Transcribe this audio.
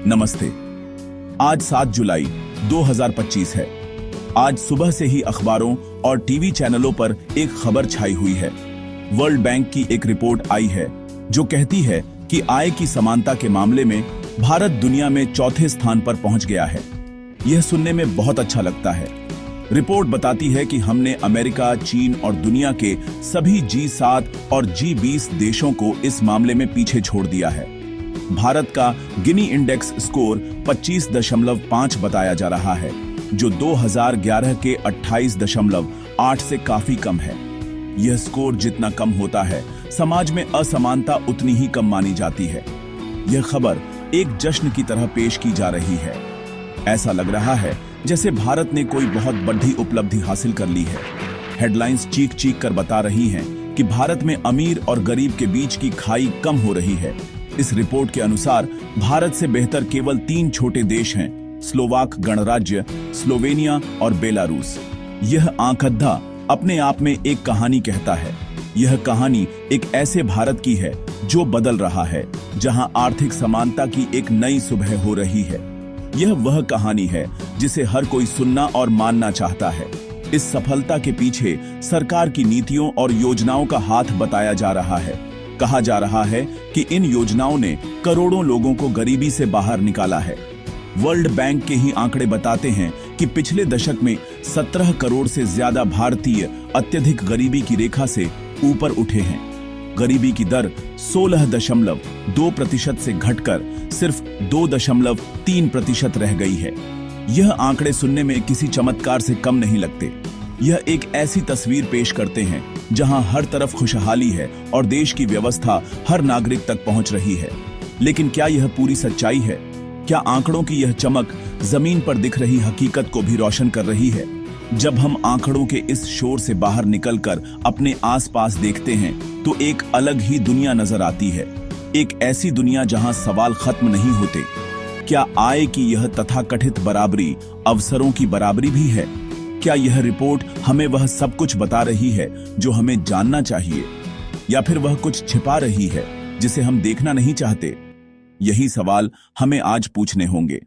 नमस्ते। आज 7 जुलाई 2025 है। आज सुबह से ही अखबारों और टीवी चैनलों पर एक खबर छाई हुई है। वर्ल्ड बैंक की एक रिपोर्ट आई है जो कहती है कि आय की समानता के मामले में भारत दुनिया में चौथे स्थान पर पहुंच गया है। यह सुनने में बहुत अच्छा लगता है। रिपोर्ट बताती है कि हमने अमेरिका, चीन और दुनिया के सभी G7 और G20 देशों को इस मामले में पीछे छोड़ दिया है। भारत का गिनी इंडेक्स स्कोर 25.5 बताया जा रहा है, जो 2011 के 28.8 से काफी कम है। यह स्कोर जितना कम होता है, समाज में असमानता उतनी ही कम मानी जाती है। यह खबर एक जश्न की तरह पेश की जा रही है। ऐसा लग रहा है जैसे भारत ने कोई बहुत बड़ी उपलब्धि हासिल कर ली है। हेडलाइंस चीख चीख कर बता रही हैं कि भारत में अमीर और गरीब के बीच की खाई कम हो रही है। इस रिपोर्ट के अनुसार भारत से बेहतर केवल 3 छोटे देश हैं, स्लोवाक गणराज्य, स्लोवेनिया और बेलारूस। यह आंकड़ा अपने आप में एक कहानी कहता है। यह कहानी एक ऐसे भारत की है जो बदल रहा है, जहां आर्थिक समानता की एक नई सुबह हो रही है। यह वह कहानी है जिसे हर कोई सुनना और मानना चाहता है। इस सफलता के पीछे सरकार की नीतियों और योजनाओं का हाथ बताया जा रहा है। कहा जा रहा है कि इन योजनाओं ने करोड़ों लोगों को गरीबी से बाहर निकाला है। वर्ल्ड बैंक के ही आंकड़े बताते हैं कि पिछले दशक में 17 करोड़ से ज्यादा भारतीय अत्यधिक गरीबी की रेखा से ऊपर उठे हैं। गरीबी की दर 16.2% से घटकर सिर्फ 2.3% रह गई है। यह आंकड़े सुनने में किसी चमत्कार से कम नहीं लगते। यह एक ऐसी तस्वीर पेश करते हैं जहां हर तरफ खुशहाली है और देश की व्यवस्था हर नागरिक तक पहुंच रही है। लेकिन क्या यह पूरी सच्चाई है? क्या आंकड़ों की यह चमक जमीन पर दिख रही हकीकत को भी रोशन कर रही है? जब हम आंकड़ों के इस शोर से बाहर निकलकर अपने आसपास देखते हैं तो एक अलग ही दुनिया नजर आती है। एक ऐसी दुनिया जहां सवाल खत्म नहीं होते। क्या आय की यह तथाकथित बराबरी अवसरों की बराबरी भी है? क्या यह रिपोर्ट हमें वह सब कुछ बता रही है जो हमें जानना चाहिए, या फिर वह कुछ छिपा रही है जिसे हम देखना नहीं चाहते? यही सवाल हमें आज पूछने होंगे।